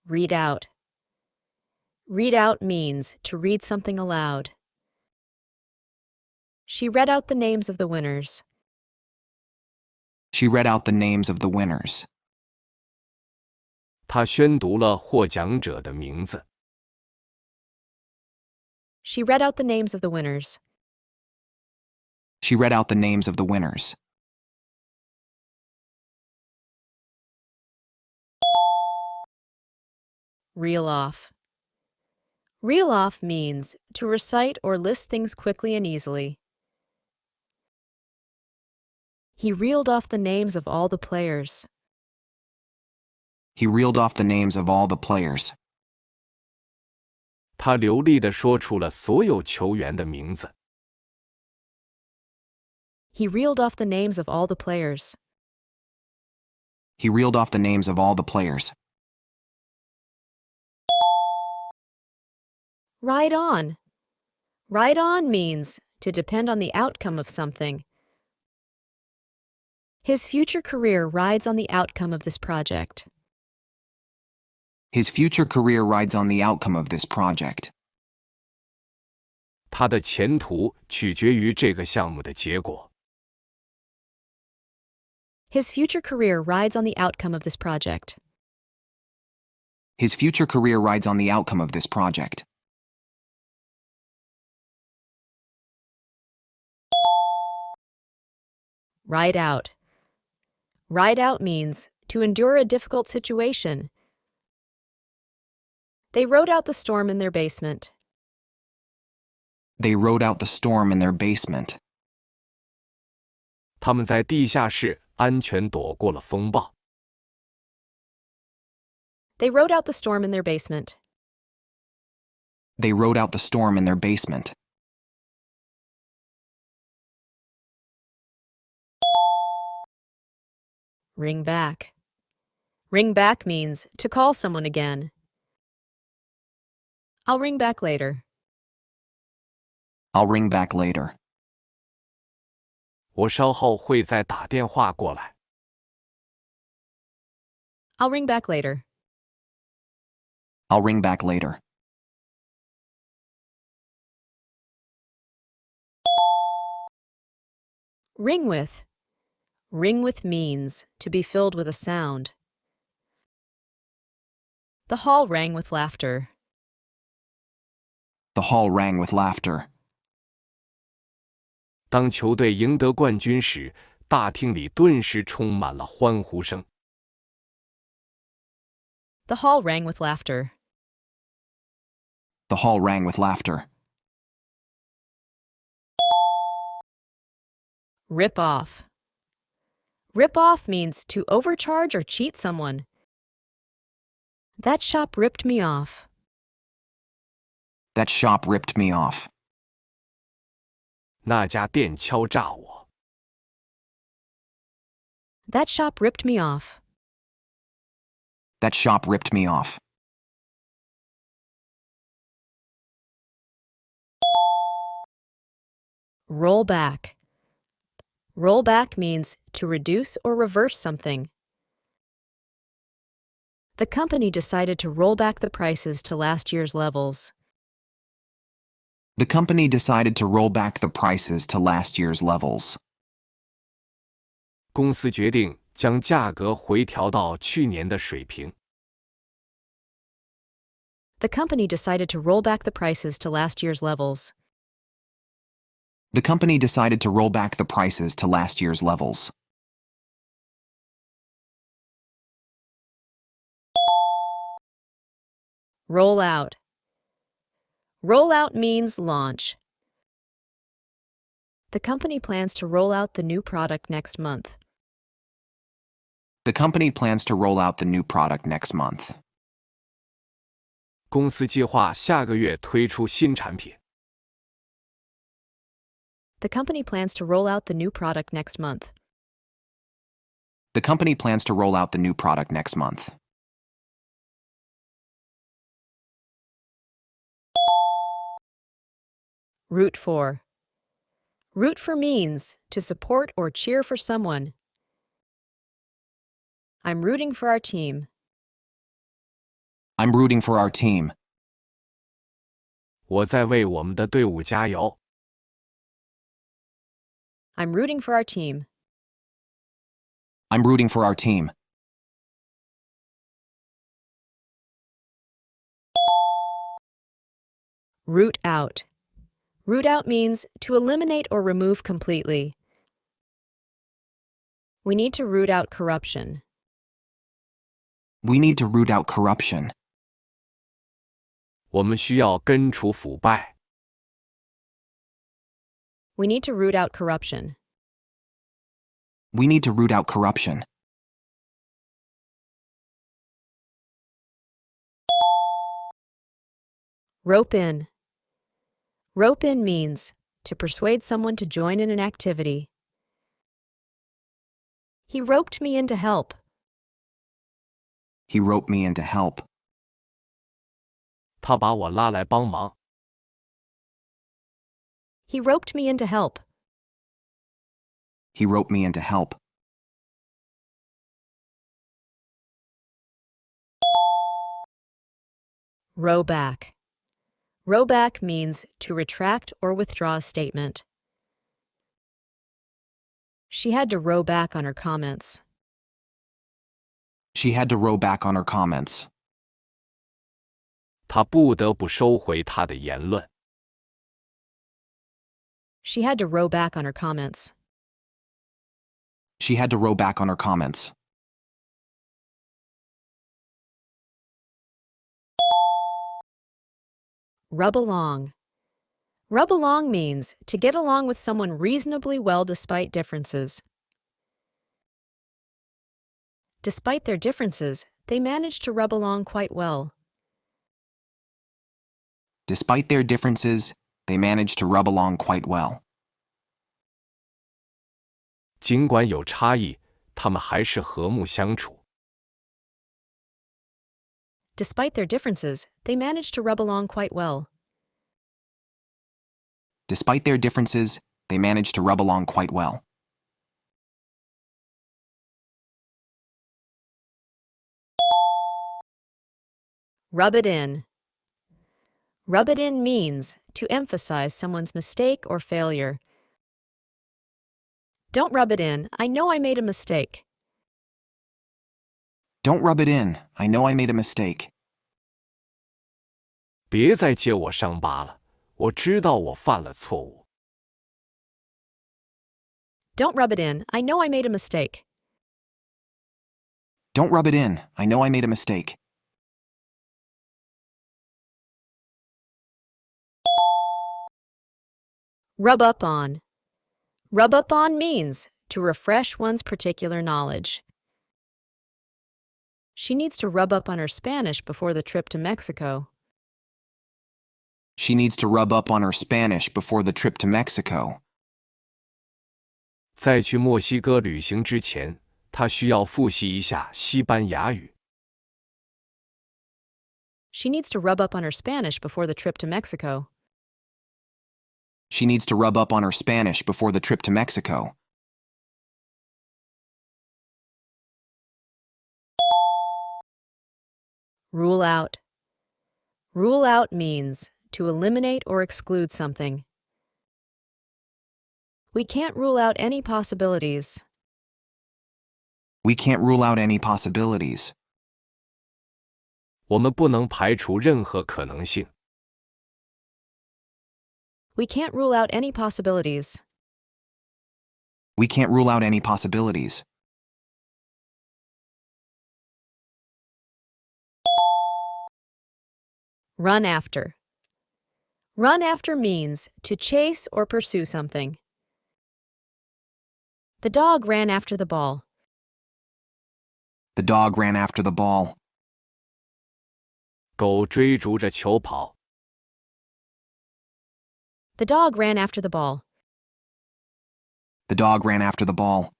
Read out. Read out means to read something aloud. She read out the names of the winners. She read out the names of the winners. 她宣读了获奖者的名字。She read out the names of the winners. She read out the names of the winners. Reel off. Reel off means to recite or list things quickly and easily. He reeled off the names of all the players. He reeled off the names of all the players. 他流利地说出了所有球员的名字。He reeled off the names of all the players. He reeled off the names of all the players. Ride on. Ride on means to depend on the outcome of something. His future career rides on the outcome of this project. His future career rides on the outcome of this project. 他的前途取决于这个项目的结果。His future career rides on the outcome of this project. His future career rides on the outcome of this project. Ride out. Ride out means to endure a difficult situation. They rode out the storm in their basement. They rode out the storm in their basement. 他们在地下室安全躲过了风暴。They rode out the storm in their basement. They rode out the storm in their basement. Ring back. Ring back means to call someone again. I'll ring back later. I'll ring back later. 我稍后会再打电话过来。I'll ring back later. I'll ring back later. Ring with. Ring with means to be filled with a sound. The hall rang with laughter. The hall rang with laughter. 当球队赢得冠军时，大厅里顿时充满了欢呼声。The hall rang with laughter. The hall rang with laughter. Rip off. Rip off means to overcharge or cheat someone. That shop ripped me off. That shop ripped me off. 那家店敲诈我。That shop ripped me off. That shop ripped me off. Roll back. Roll back means to reduce or reverse something. The company decided to roll back the prices to last year's levels. The company decided to roll back the prices to last year's levels. 公司决定将价格回调到去年的水平。The company decided to roll back the prices to last year's levels. The company decided to roll back the prices to last year's levels. Roll out. Roll out means launch. The company plans to roll out the new product next month. The company plans to roll out the new product next month. 公司计划下个月推出新产品。The company plans to roll out the new product next month. The company plans to roll out the new product next month. Root for. Root for means to support or cheer for someone. I'm rooting for our team. I'm rooting for our team. 我在为我们的队伍加油。I'm rooting for our team. I'm rooting for our team. Root out. Root out means to eliminate or remove completely. We need to root out corruption. We need to root out corruption. 我们需要根除腐败。We need to root out corruption. We need to root out corruption. Rope in. Rope in means to persuade someone to join in an activity. He roped me in to help. He roped me in to help. 他把我拉来帮忙。He roped me in to help. He roped me in to help. Row back. Row back means to retract or withdraw a statement. She had to row back on her comments. She had to row back on her comments. 他不得不收回他的言论。She had to row back on her comments. She had to row back on her comments. Rub along. Rub along means to get along with someone reasonably well despite differences. Despite their differences, they managed to rub along quite well. Despite their differences, they managed to rub along quite well. 尽管有差异，他们还是和睦相处。Despite their differences, they managed to rub along quite well. Despite their differences, they managed to rub along quite well. Rub it in. Rub it in means to emphasize someone's mistake or failure. Don't rub it in. I know I made a mistake. Don't rub it in. I know I made a mistake. 别再揭我伤疤了，我知道我犯了错误。Don't rub it in. I know I made a mistake. Don't rub it in. I know I made a mistake. Rub up on. Rub up on means to refresh one's particular knowledge. She needs to rub up on her Spanish before the trip to Mexico. She needs to rub up on her Spanish before the trip to Mexico. 在去墨西哥旅行之前，她需要复习一下西班牙语。She needs to rub up on her Spanish before the trip to Mexico. She needs to rub up on her Spanish before the trip to Mexico. Rule out. Rule out means to eliminate or exclude something. We can't rule out any possibilities. We can't rule out any possibilities. 我们不能排除任何可能性。We can't rule out any possibilities. We can't rule out any possibilities. Run after. Run after means to chase or pursue something. The dog ran after the ball. The dog ran after the ball. 狗追逐着球跑。The dog ran after the ball. The dog ran after the ball.